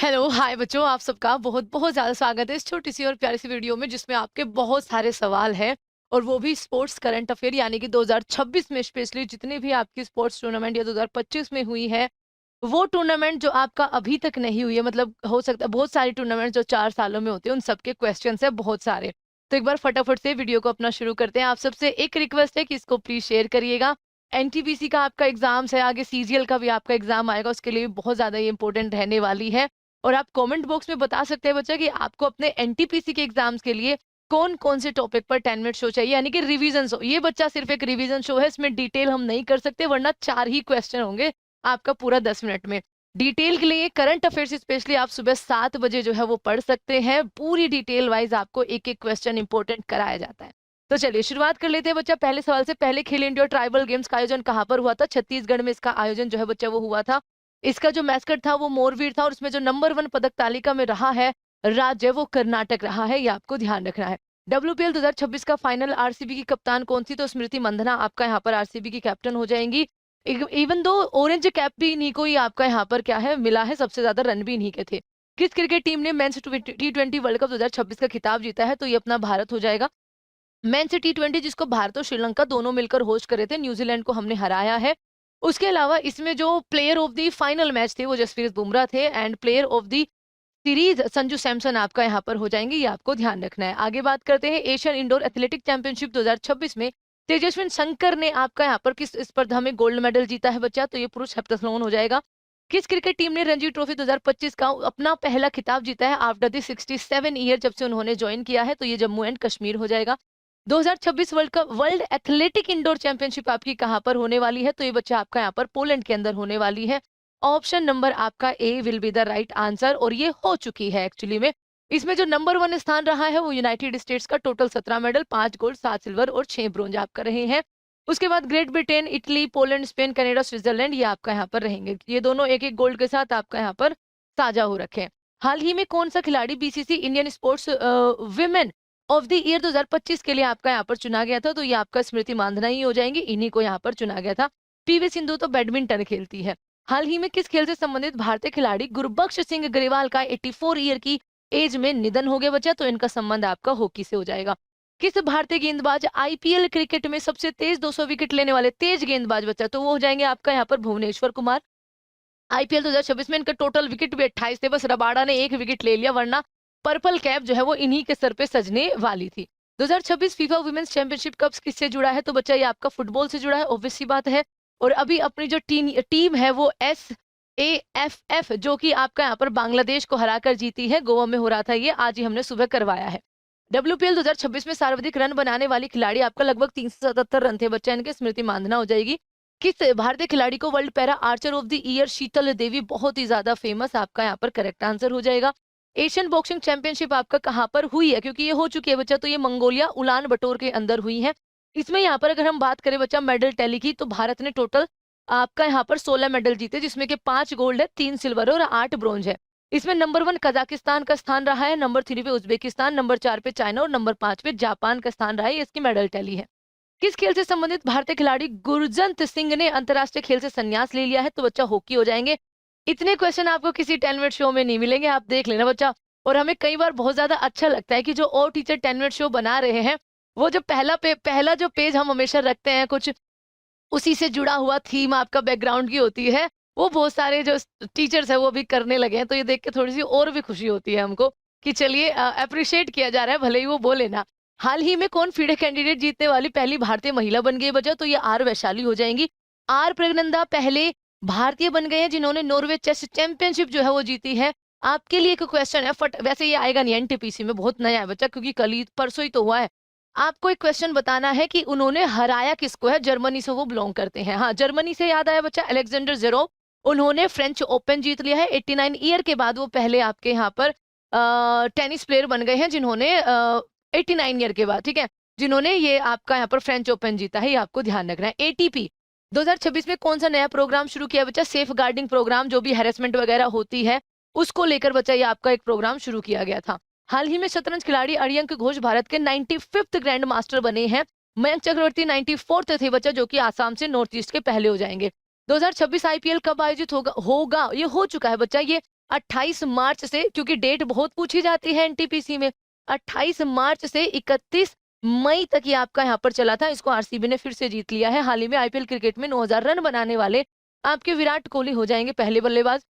Hello hi बच्चों, आप सबका बहुत बहुत ज़्यादा स्वागत है इस छोटी सी और प्यारी सी वीडियो में जिसमें आपके बहुत सारे सवाल हैं और वो भी स्पोर्ट्स करंट अफेयर यानी कि 2026 में स्पेशली जितने भी आपकी स्पोर्ट्स टूर्नामेंट या 2025 में हुई है वो टूर्नामेंट जो आपका अभी तक नहीं हुई है, मतलब हो सकता है बहुत सारी टूर्नामेंट जो 4 सालों में होते हैं उन सबके क्वेश्चन है बहुत सारे। तो एक बार फटाफट से वीडियो को अपना शुरू करते हैं। आप सबसे एक रिक्वेस्ट है कि इसको प्लीज शेयर करिएगा। एनटीपीसी का आपका एग्जाम्स है, आगे सीजीएल का भी आपका एग्जाम आएगा, उसके लिए भी बहुत ज्यादा ये इंपॉर्टेंट रहने वाली है। और आप कमेंट बॉक्स में बता सकते हैं बच्चा कि आपको अपने एनटीपीसी के एग्जाम्स के लिए कौन कौन से टॉपिक पर 10 मिनट शो चाहिए, यानी कि रिवीजन शो। ये बच्चा सिर्फ एक रिवीजन शो है, इसमें डिटेल हम नहीं कर सकते वरना 4 ही क्वेश्चन होंगे आपका पूरा 10 मिनट में। डिटेल के लिए करंट अफेयर्स स्पेशली आप सुबह 7 बजे जो है वो पढ़ सकते हैं। पूरी डिटेल वाइज आपको एक एक क्वेश्चन इंपॉर्टेंट कराया जाता है। तो चलिए शुरुआत कर लेते हैं बच्चा पहले सवाल से। पहले खेलो इंडिया ट्राइबल गेम्स का आयोजन कहाँ पर हुआ था? छत्तीसगढ़ में इसका आयोजन जो है बच्चा वो हुआ था। इसका जो मैस्कट था वो मोरवीर था और उसमें जो नंबर 1 पदक तालिका में रहा है राज्य वो कर्नाटक रहा है, ये आपको ध्यान रखना है। WPL 2026 का फाइनल आरसीबी की कप्तान कौन सी? तो स्मृति मंधना आपका यहाँ पर आरसीबी की कैप्टन हो जाएंगी। इवन दो ऑरेंज कैप भी इन्हीं को ही आपका यहाँ पर क्या है मिला है, सबसे ज्यादा रन भी इन्हीं के थे। किस क्रिकेट टीम ने मेंस T20 वर्ल्ड कप 2026 का खिताब जीता है? तो ये अपना भारत हो जाएगा। मेंस T20 जिसको भारत और श्रीलंका दोनों मिलकर होस्ट करे थे, न्यूजीलैंड को हमने हराया है। उसके अलावा इसमें जो player of the final match थे वो जसप्रीत बुमराह थे and player of the series Sanju Samson आपका यहाँ पर हो जाएंगे, ये आपको ध्यान रखना है। आगे बात करते हैं एशियन इंडोर एथलेटिक चैंपियनशिप 2026 में तेजस्विन शंकर ने आपका यहाँ पर किस स्पर्धा में गोल्ड मेडल जीता है बच्चा? तो ये पुरुष हेप्टाथलॉन हो जाएगा। किस क्रिकेट टीम ने रणजी ट्रॉफी 2025 का अपना पहला खिताब जीता है आफ्टर द 67 ईयर जब से उन्होंने ज्वाइन किया है? तो ये जम्मू एंड कश्मीर हो जाएगा। 2026 world cup world athletic indoor championship आपकी कहाँ पर होने वाली है? तो ये बच्चा आपका यहाँ पर पोलैंड के अंदर होने वाली है। ऑप्शन नंबर आपका A will be the right answer और ये हो चुकी है एक्चुअली में। इसमें जो नंबर 1 स्थान रहा है वो यूनाइटेड स्टेट्स का, टोटल 17 मेडल, 5 गोल्ड, 7 सिल्वर और 6 ब्रोंज आपका रहे हैं। उसके बाद great Britain, Italy, Poland, Spain, Canada, Switzerland ये आपका यहाँ पर रहेंगे। ये दोनों एक एक गोल्ड के साथ आपका यहाँ पर साझा हो रखे हैं। हाल ही में कौन सा खिलाड़ी BCC Indian sports women of the year 2025 के लिए आपका यहाँ पर चुना गया था? तो ये आपका स्मृति मांधना ही हो जाएंगी, इन्हीं को यहाँ पर चुना गया था। पीवी सिंधु तो बैडमिंटन खेलती है। हाल ही में किस खेल से संबंधित भारतीय खिलाड़ी गुरबख्श सिंह ग्रेवाल का 84 ईयर की एज में निधन हो गया बच्चा? तो इनका संबंध आपका हॉकी से हो जाएगा। किस भारतीय गेंदबाज आईपीएल क्रिकेट में सबसे तेज 200 विकेट लेने वाले तेज गेंदबाज बच्चा? तो वो हो जाएंगे आपका यहाँ पर भुवनेश्वर कुमार। आईपीएल 2026 में इनका टोटल विकेट भी 28 थे, बस रबाडा ने 1 विकेट ले लिया वरना पर्पल कैप जो है वो इन्हीं के सर पे सजने वाली थी। 2026 फीफा वुमेन्स चैंपियनशिप कप किससे जुड़ा है? तो बच्चा ये आपका फुटबॉल से जुड़ा है, ऑब्वियस सी बात है। और अभी अपनी जो टीम है वो SAFF जो कि आपका यहाँ पर बांग्लादेश को हराकर जीती है, गोवा में हो रहा था ये, आज ही हमने सुबह करवाया है। WPL 2026 में सर्वाधिक रन बनाने वाली खिलाड़ी आपका लगभग 377 रन थे बच्चा, इनके स्मृति मांधना हो जाएगी। किस भारतीय खिलाड़ी को world para archer of the year Sheetal Devi, बहुत ही ज्यादा फेमस, आपका यहाँ पर करेक्ट आंसर हो जाएगा। एशियन बॉक्सिंग चैंपियनशिप आपका कहाँ पर हुई है? क्योंकि ये हो चुकी है बच्चा, तो ये मंगोलिया उलान बटोर के अंदर हुई है। इसमें यहाँ पर अगर हम बात करें बच्चा मेडल टैली की, तो भारत ने टोटल आपका यहाँ पर 16 मेडल जीते जिसमें कि 5 गोल्ड है, 3 सिल्वर और 8 ब्रॉन्ज है। इसमें नंबर 1 कजाकिस्तान का स्थान रहा है, नंबर 3 पे उज्बेकिस्तान, नंबर 4 पे चाइना और नंबर 5 पे जापान का स्थान रहा है। इसकी मेडल टैली है। किस खेल से संबंधित भारतीय खिलाड़ी गुरजंत सिंह ने अंतरराष्ट्रीय खेल से संन्यास ले लिया है? तो बच्चा हॉकी हो जाएंगे। इतने क्वेश्चन आपको किसी 10 मिनट शो में नहीं मिलेंगे, आप देख लेना बच्चा। और हमें कई बार बहुत ज्यादा अच्छा लगता है कि जो और टीचर 10 मिनट शो बना रहे हैं वो जो पहला जो पेज हम हमेशा रखते हैं, कुछ उसी से जुड़ा हुआ थीम आपका बैकग्राउंड की होती है, वो बहुत सारे जो टीचर्स है वो भी करने लगे हैं। तो ये देख के थोड़ी सी और भी खुशी होती है हमको कि चलिए अप्रिशिएट किया जा रहा है, भले ही वो बोले ना। हाल ही में कौन फीडे कैंडिडेट जीतने वाली पहली भारतीय महिला बन गई बचा? तो ये आर वैशाली हो जाएंगी। आर प्रगनंदा पहले भारतीय बन गए हैं जिन्होंने नॉर्वे चेस चैंपियनशिप जो है वो जीती है। आपके लिए एक क्वेश्चन है, वैसे ये आएगा नहीं एनटीपीसी में, बहुत नया है बच्चा क्योंकि कल ही परसों ही तो हुआ है। आपको एक क्वेश्चन बताना है कि उन्होंने हराया किसको है, जर्मनी से वो बिलोंग करते हैं। हाँ, जर्मनी से याद आया बच्चा, अलेक्जेंडर जेरोव, उन्होंने फ्रेंच ओपन जीत लिया है। 89 ईयर के बाद वो पहले आपके यहाँ पर टेनिस प्लेयर बन गए हैं जिन्होंने 89 ईयर के बाद, ठीक है, जिन्होंने ये आपका यहाँ पर फ्रेंच ओपन जीता है, ये आपको ध्यान रखना है। एटीपी 2026 में कौन सा नया प्रोग्राम शुरू किया बच्चा? सेफ गार्डिंग प्रोग्राम, जो भी हैरेसमेंट वगैरह होती है उसको लेकर बच्चा ये आपका एक प्रोग्राम शुरू किया गया था। हाल ही में शतरंज खिलाड़ी अरियंक घोष भारत के 95th ग्रैंड मास्टर बने हैं। मयंक चक्रवर्ती 94th थे बच्चा, जो कि आसाम से नॉर्थ ईस्ट के पहले हो जाएंगे। 2026 आईपीएल कब आयोजित होगा? ये हो चुका है बच्चा, ये 28 मार्च से, क्योंकि डेट बहुत पूछी जाती है एनटीपीसी में, 28 मार्च से 31 मई तक ये आपका यहाँ पर चला था। इसको आरसीबी ने फिर से जीत लिया है। हाल ही में आईपीएल क्रिकेट में 9000 रन बनाने वाले आपके विराट कोहली हो जाएंगे पहले बल्लेबाज।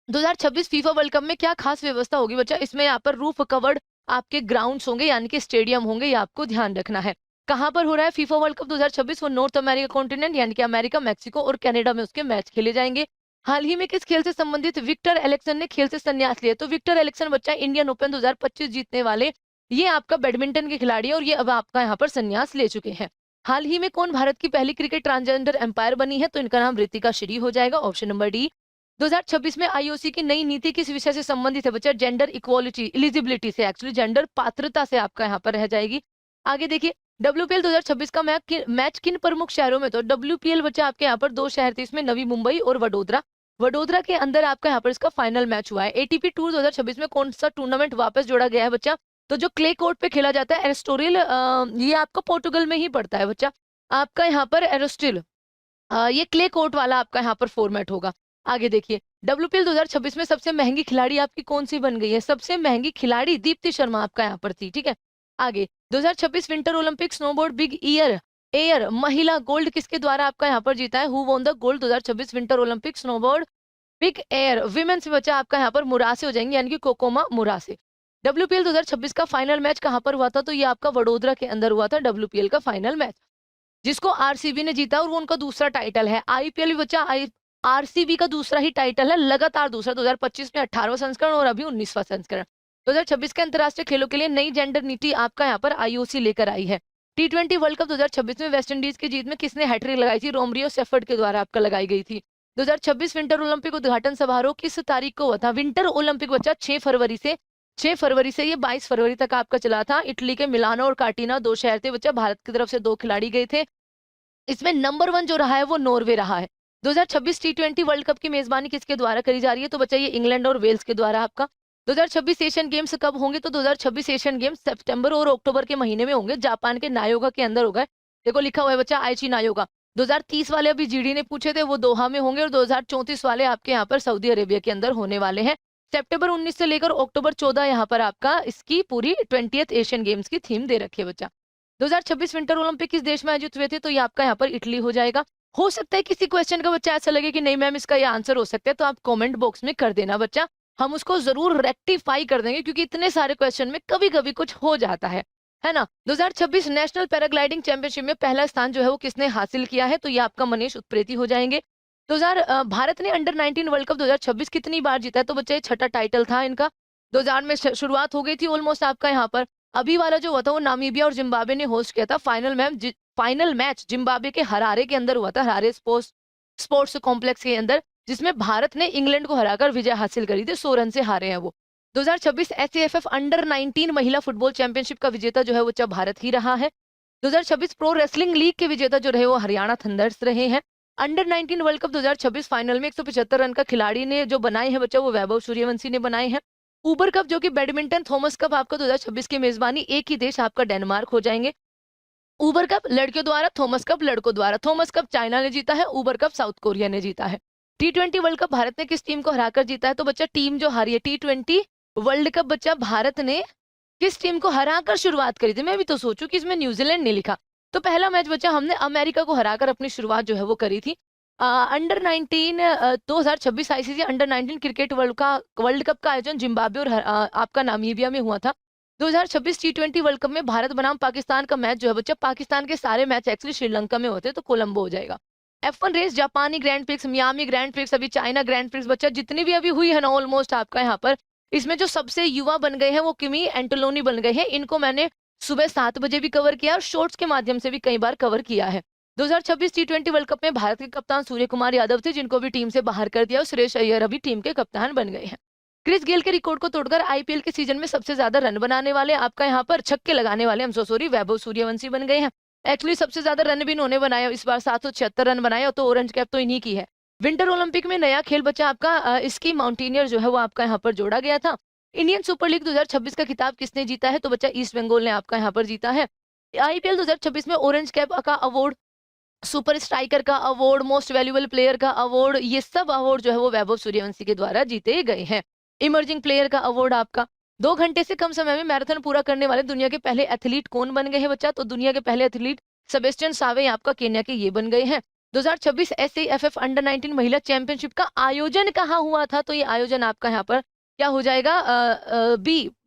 2026 फीफा वर्ल्ड कप में क्या खास व्यवस्था होगी बच्चा? इसमें यहाँ पर रूफ कवर्ड आपके ग्राउंड्स होंगे, यानी कि स्टेडियम होंगे, ये आपको ध्यान रखना है। कहाँ पर हो रहा है फीफा वर्ल्ड कप 2026? वो नॉर्थ अमेरिका कॉन्टिनेंट यानी कि अमेरिका, मैक्सिको और कनाडा में उसके मैच खेले जाएंगे। हाल ही में किस खेल से संबंधित विक्टर एलेक्सन ने खेल से संन्यास लिया? तो विक्टर एलेक्सन बच्चा इंडियन ओपन 2025 जीतने वाले ये आपका बैडमिंटन के खिलाड़ी है और ये अब आपका यहाँ पर संन्यास ले चुके हैं। हाल ही में कौन भारत की पहली क्रिकेट ट्रांसजेंडर एम्पायर बनी है? तो इनका नाम रितिका श्री हो जाएगा, ऑप्शन नंबर डी। 2026 में आईओसी की नई नीति किस विषय से संबंधित है बच्चा? जेंडर इक्वालिटी, एलिजिबिलिटी से, एक्चुअली जेंडर पात्रता से आपका यहाँ पर रह जाएगी। आगे देखिए, डब्ल्यूपीएल 2026 का मैच किन प्रमुख शहरों में? तो डब्ल्यूपीएल बच्चा आपके यहाँ पर 2 शहर थे, इसमें नवी मुंबई और वडोदरा। वडोदरा के अंदर आपका यहाँ पर इसका फाइनल मैच हुआ है। एटीपी टूर 2026 में कौन सा टूर्नामेंट वापस जोड़ा गया है बच्चा? तो जो क्ले कोर्ट पे खेला जाता है एरिस्टोरियल, ये आपका पोर्टुगल में ही पड़ता है बच्चा, आपका यहाँ पर एरिस्टिल, ये क्ले कोर्ट वाला आपका यहाँ पर फॉर्मेट होगा। आगे देखिए, डब्ल्यूपीएल 2026 में सबसे महंगी खिलाड़ी आपकी कौन सी बन गई है? सबसे महंगी खिलाड़ी दीप्ति शर्मा आपका यहाँ पर थी, ठीक है। आगे 2026 winter Olympic snowboard big air महिला गोल्ड किसके द्वारा आपका यहाँ पर जीता है? Who won the gold 2026 winter Olympic snowboard big air women's बच्चा आपका यहाँ पर मुरासे हो जाएंगे, यानी कि कोकोमा मुरासे। डब्ल्यूपीएल 2026 का फाइनल मैच कहाँ पर हुआ था? तो ये आपका वडोदरा के अंदर हुआ था डब्ल्यूपीएल का फाइनल मैच, जिसको आरसीबी ने जीता और वो उनका दूसरा टाइटल है। आईपीएल भी बच्चा आरसीबी का दूसरा ही टाइटल है, लगातार दूसरा। 2025 में 18वां संस्करण और अभी 19वां संस्करण। 2026 के अंतर्राष्ट्रीय खेलों के लिए नई जेंडर नीति आपका यहाँ पर आईओसी लेकर आई है। टी20 वर्ल्ड कप 2026 में वेस्टइंडीज की जीत में किसने हैट्रिक लगाई थी? रोमरियो सेफर्ड के द्वारा आपका लगाई गई थी। 2026 विंटर ओलंपिक उद्घाटन समारोह किस तारीख को हुआ था? विंटर ओलंपिक बच्चा 6 फरवरी से ये 22 फरवरी तक आपका चला था। इटली के मिलानो और कार्टिना 2 शहर थे बच्चा, भारत की तरफ से 2 खिलाड़ी गए थे। इसमें नंबर 1 जो रहा है वो नॉर्वे रहा है। 2026 टी20 वर्ल्ड कप की मेजबानी किसके द्वारा करी जा रही है? तो बच्चा ये इंग्लैंड और वेल्स के द्वारा आपका। 2026 एशियन गेम्स कब होंगे? तो 2026 एशियन गेम्स सितंबर और अक्टूबर के महीने में होंगे, जापान के नायोगा के अंदर होगा। देखो लिखा हुआ है बच्चा आईची नायोगा। 2030 वाले अभी जीडी ने पूछे थे, वो दोहा में होंगे, और 2034 वाले आपके यहाँ पर सऊदी अरेबिया के अंदर होने वाले हैं। सितंबर 19 से लेकर अक्टूबर 14 यहाँ पर आपका इसकी पूरी 20th एशियन गेम्स की थीम दे रखी है बच्चा। 2026 विंटर ओलंपिक किस देश में आयोजित हुए थे? तो ये आपका यहाँ पर इटली हो जाएगा। हो सकता है किसी क्वेश्चन का बच्चा ऐसा लगे कि नहीं मैम इसका ये आंसर हो सकता है, तो आप कमेंट बॉक्स में कर देना बच्चा, हम उसको जरूर रेक्टिफाई कर देंगे, क्योंकि इतने सारे क्वेश्चन में कभी कभी कुछ हो जाता है ना। 2026 नेशनल पैराग्लाइडिंग चैंपियनशिप में पहला स्थान जो है वो किसने हासिल किया है? तो ये आपका मनीष उत्प्रेती हो जाएंगे। भारत ने अंडर 19 वर्ल्ड कप 2026 कितनी बार जीता है? तो बच्चे 6ठा टाइटल था इनका। 2000 में शुरुआत हो गई थी ऑलमोस्ट आपका यहाँ पर। अभी वाला जो हुआ था वो नामीबिया और जिम्बाब्वे ने होस्ट किया था। फाइनल मैच जिम्बाब्वे के हरारे के अंदर हुआ था, हरारे स्पोर्ट्स कॉम्प्लेक्स के अंदर, जिसमें भारत ने इंग्लैंड को हराकर विजय हासिल करी थी। 100 रन से हारे हैं वो। 2026 एसएएफएफ अंडर 19 महिला फुटबॉल चैंपियनशिप का विजेता जो है वो भारत ही रहा है। 2026 प्रो रेसलिंग लीग के विजेता जो रहे वो हरियाणा थंडर्स रहे हैं। अंडर 19 वर्ल्ड कप 2026 फाइनल में 175 रन का खिलाड़ी ने जो बनाए हैं बच्चा वो वैभव सूर्यवंशी ने बनाए हैं। ऊबर कप जो कि बैडमिंटन थॉमस कप आपका 2026 की मेजबानी एक ही देश आपका डेनमार्क हो जाएंगे। ऊबर कप लड़कियों द्वारा, थॉमस कप लड़कों द्वारा। थॉमस कप चाइना ने जीता है, ऊबर कप साउथ कोरिया ने जीता है। टी20 वर्ल्ड कप भारत ने किस टीम को हराकर जीता है? तो बच्चा टीम जो हारी है टी20 वर्ल्ड कप बच्चा भारत ने किस टीम को हराकर शुरुआत करी थी? मैं भी तो सोचूं कि इसमें न्यूजीलैंड ने लिखा। तो पहला मैच बच्चा हमने अमेरिका को हराकर अपनी शुरुआत जो है वो करी थी। Under 19 2026 ICC under 19 cricket world cup का आयोजन जिम्बाब्वे और आपका नामीबिया में हुआ था। 2026 टी20 वर्ल्ड कप में भारत बनाम पाकिस्तान का मैच जो है बच्चा, पाकिस्तान के सारे मैच एक्चुअली श्रीलंका में होते हैं, तो कोलंबो हो जाएगा। F1 रेस, जापानी grand prix, Miami grand prix, अभी चाइना ग्रैंड प्रिक्स बच्चा, जितनी भी अभी हुई है ना ऑलमोस्ट आपका यहाँ पर, इसमें जो सबसे युवा बन गए हैं वो किमी एंटोलोनी बन गए हैं। इनको मैंने सुबह 7 बजे भी कवर किया और शॉर्ट्स के माध्यम से भी कई बार कवर किया है। 2026 टी20 वर्ल्ड कप में भारत के कप्तान सूर्य कुमार यादव थे, जिनको भी टीम से बाहर कर दिया, और सुरेश अय्यर अभी टीम के कप्तान बन गए हैं। क्रिस गेल के रिकॉर्ड को तोड़कर आईपीएल के सीजन में सबसे ज्यादा रन बनाने वाले आपका यहाँ पर छक्के लगाने वाले वैभव सूर्यवंशी बन गए हैं। एक्चुअली सबसे ज्यादा रन भी इन्होंने बनाया, इस बार 776 रन बनाया, तो ऑरेंज कैप तो इन्हीं की है। विंटर ओलंपिक में नया खेल बच्चा आपका इसकी माउंटेनियर जो है वो आपका यहाँ पर जोड़ा गया था। इंडियन सुपर लीग 2026 का खिताब किसने जीता है? तो बच्चा ईस्ट बंगाल ने आपका यहाँ पर जीता है। आईपीएल 2026 में ऑरेंज कैप का अवार्ड सुपर स्ट्राइकर का अवार्ड, मोस्ट वैल्यूएबल प्लेयर का अवार्ड, ये सब अवार्ड जो है वो वैभव सूर्यवंशी के द्वारा जीते गए हैं। इमर्जिंग प्लेयर का अवार्ड आपका 2 घंटे से कम समय में मैराथन पूरा करने वाले दुनिया के पहले एथलीट कौन बन गए हैं बच्चा? तो दुनिया के पहले एथलीट सेबेस्टियन सावे आपका केन्या के ये बन गए हैं। 2026 SAFF अंडर 19 महिला चैंपियनशिप का आयोजन कहाँ हुआ था? तो ये आयोजन आपका यहाँ पर क्या हो जाएगा?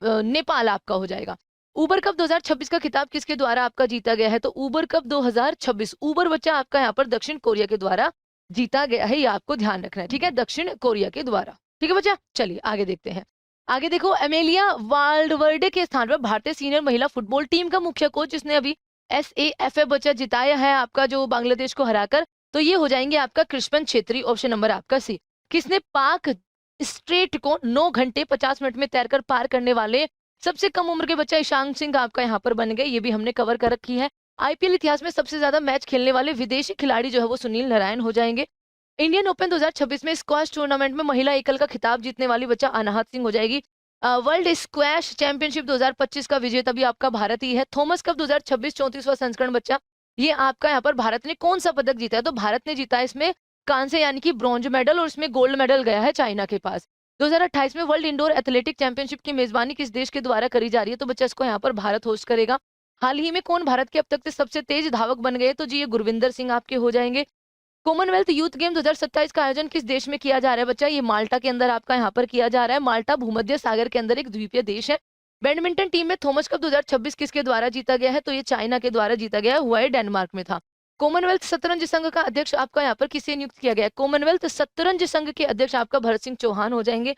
नेपाल आपका हो जाएगा। उबर कप 2026 का खिताब किसके द्वारा आपका जीता गया है? तो उबर कप 2026 उबर बच्चा आपका यहाँ पर दक्षिण कोरिया के द्वारा जीता गया है, ये आपको ध्यान रखना है, ठीक है, दक्षिण कोरिया के द्वारा। ठीक है बच्चा, चलिए आगे देखते हैं। आगे देखो, एमेलिया वाल्डवर्डे के स्थान पर भारतीय सीनियर महिला फुटबॉल टीम का मुख्य कोच जिसने अभी SAFF बच्चा जिताया है आपका जो बांग्लादेश को हराकर, तो ये हो जाएंगे आपका कृष्णन छेत्री, ऑप्शन नंबर आपका सी। किसने पाक स्ट्रेट को 9 घंटे 50 मिनट में तैरकर पार करने वाले सबसे कम उम्र के बच्चा ईशान सिंह आपका यहाँ पर बन गए, ये भी हमने कवर कर रखी है। IPL इतिहास में सबसे ज्यादा मैच खेलने वाले विदेशी खिलाड़ी जो है वो सुनील नारायण हो जाएंगे। इंडियन ओपन 2026 में स्क्वैश टूर्नामेंट में महिला एकल का खिताब जीतने वाली बच्चा अनाहत सिंह हो जाएगी। वर्ल्ड स्क्वैश चैंपियनशिप 2025 का विजेता भी आपका भारत ही है। थॉमस कप 2026 34वां संस्करण बच्चा, ये आपका यहाँ पर भारत ने कौन सा पदक जीता है? तो भारत ने जीता है इसमें कांस्य यानी कि ब्रॉन्ज मेडल, और इसमें गोल्ड मेडल गया है चाइना के पास। 2028 में वर्ल्ड इंडोर एथलेटिक चैंपियनशिप की मेजबानी किस देश के द्वारा करी जा रही है? तो बच्चा इसको यहाँ पर भारत होस्ट करेगा। हाल ही में कौन भारत के अब तक के सबसे तेज धावक बन गए? तो जी ये गुरविंदर सिंह आपके हो जाएंगे। कॉमनवेल्थ यूथ गेम 2027 का आयोजन किस देश में किया जा रहा है बच्चा? ये माल्टा के अंदर आपका यहाँ पर किया जा रहा है। माल्टा भूमध्य सागर के अंदर एक द्वीपीय देश है। बैडमिंटन टीम में थॉमस कप 2026 किसके द्वारा जीता गया है? तो ये चाइना के द्वारा जीता गया है, हुआ है डेनमार्क में था। कॉमनवेल्थ शतरंज संघ का अध्यक्ष आपका यहाँ पर किसे नियुक्त किया गया है? कॉमनवेल्थ शतरंज संघ के अध्यक्ष आपका भरत सिंह चौहान हो जाएंगे।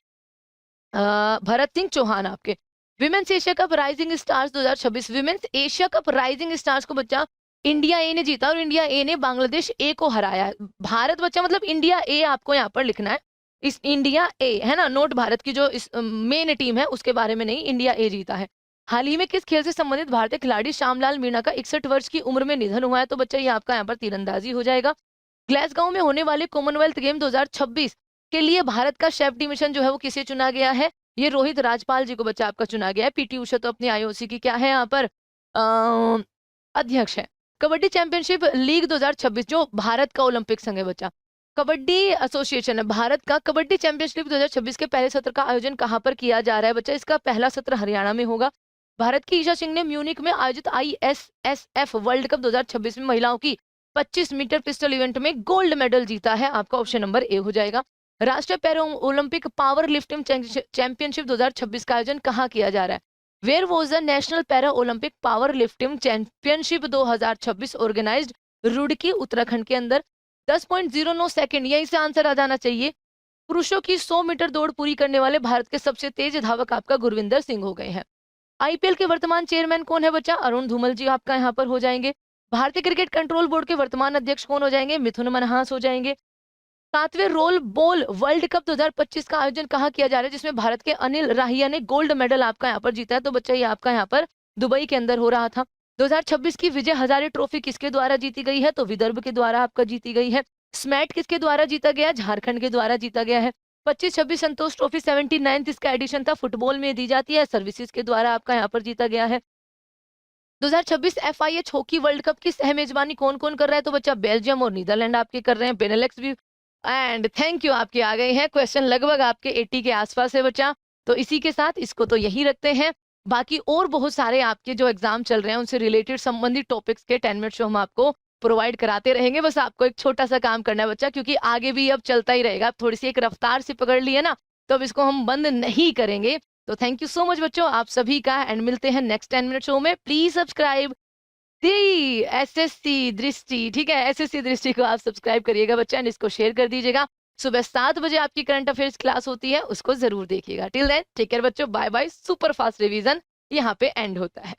भरत सिंह चौहान आपके। Women's Asia cup rising stars 2026, women's Asia cup rising stars को बच्चा इंडिया ए ने जीता और इंडिया ए ने बांग्लादेश ए को हराया। भारत बच्चा मतलब इंडिया ए आपको यहाँ पर लिखना है, इस इंडिया ए है ना, नोट भारत की जो इस मेन टीम है उसके बारे में नहीं, इंडिया ए जीता है। हाल ही में किस खेल से संबंधित भारतीय खिलाड़ी श्यामलाल मीणा का 61 वर्ष की उम्र में निधन हुआ है? तो बच्चा ये आपका यहाँ पर तीरंदाजी हो जाएगा। ग्लासगो में होने वाले कॉमनवेल्थ गेम 2026 के लिए भारत का सेफ्टी मिशन जो है वो किसे चुना गया है? ये रोहित राजपाल जी को बच्चा आपका चुना गया है। पीटी उषा तो अपनी IOC की क्या है यहाँ पर अध्यक्ष है। कबड्डी चैंपियनशिप लीग 2026 जो भारत का ओलंपिक संघ है बच्चा, कबड्डी एसोसिएशन है भारत का। कबड्डी चैंपियनशिप 2026 के पहले सत्र का आयोजन कहाँ पर किया जा रहा है बच्चा? इसका पहला सत्र हरियाणा में होगा। भारत की ईशा सिंह ने म्यूनिक में आयोजित ISSF वर्ल्ड कप 2026 में महिलाओं की 25 मीटर पिस्टल इवेंट में गोल्ड मेडल जीता है, आपका ऑप्शन नंबर ए हो जाएगा। राष्ट्रीय para Olympic power lifting championship 2026 का आयोजन कहाँ किया जा रहा है? Where was the national para Olympic power lifting championship 2026 organised? Roorkee Uttarakhand के अंदर। 10.09 सेकंड, यहीं से आंसर आ जाना चाहिए। पुरुषों की 100 मीटर दौड़ पूरी करने वाले भारत के सबसे तेज धावक आपका गुरविंदर सिंह हो गए हैं। IPL के वर्तमान चेयरमैन कौन है बच्चा? अरुण धूमल जी आपका यहाँ पर हो जाएंगे। भारतीय क्रिकेट कंट्रोल बोर्ड के वर्तमान अध्यक्ष कौन हो जाएंगे? मिथुन मनहास हो जाएंगे। 7वें रोल बॉल वर्ल्ड कप 2025 का आयोजन कहाँ किया जा रहा है जिसमें भारत के अनिल राहिया ने गोल्ड मेडल आपका यहाँ पर जीता है? तो बच्चा ये आपका यहाँ पर दुबई के अंदर हो रहा था। 2026 की विजय हजारे ट्रॉफी किसके द्वारा जीती गई है? तो विदर्भ के द्वारा आपका जीती गई है। स्मैट किसके द्वारा जीता गया? झारखंड के द्वारा जीता गया है। 25-26 संतोष ट्रॉफी 79 इसका एडिशन था, फुटबॉल में दी जाती है, सर्विसेज के द्वारा आपका यहाँ पर जीता गया है। 2026 FIH हॉकी वर्ल्ड कप की सह मेजबानी कौन कौन कर रहा है? तो बच्चा बेल्जियम और नीदरलैंड आपके कर रहे हैं, बेनेलेक्स भी। एंड थैंक यू, आपके आ गए हैं क्वेश्चन लगभग आपके 80 के आसपास है बच्चा। तो इसी के साथ इसको तो यही रखते हैं, बाकी और बहुत सारे आपके जो एग्जाम चल रहे हैं उनसे रिलेटेड संबंधित टॉपिक्स के 10 मिनट शो हम आपको प्रोवाइड कराते रहेंगे। बस आपको एक छोटा सा काम करना है बच्चा, क्योंकि आगे भी अब चलता ही रहेगा, थोड़ी सी एक रफ्तार से पकड़ ली है ना, तो अब इसको हम बंद नहीं करेंगे। तो थैंक यू सो मच बच्चों आप सभी का, एंड मिलते हैं नेक्स्ट 10 मिनट शो में। प्लीज सब्सक्राइब दी SSC दृष्टि, ठीक है, SSC दृष्टि को आप सब्सक्राइब करिएगा बच्चा, एंड इसको शेयर कर दीजिएगा। सुबह 7 बजे आपकी करंट अफेयर्स क्लास होती है, उसको जरूर देखिएगा। टिल देन टेक केयर बच्चों, bye bye. Super fast revision यहाँ पे एंड होता है।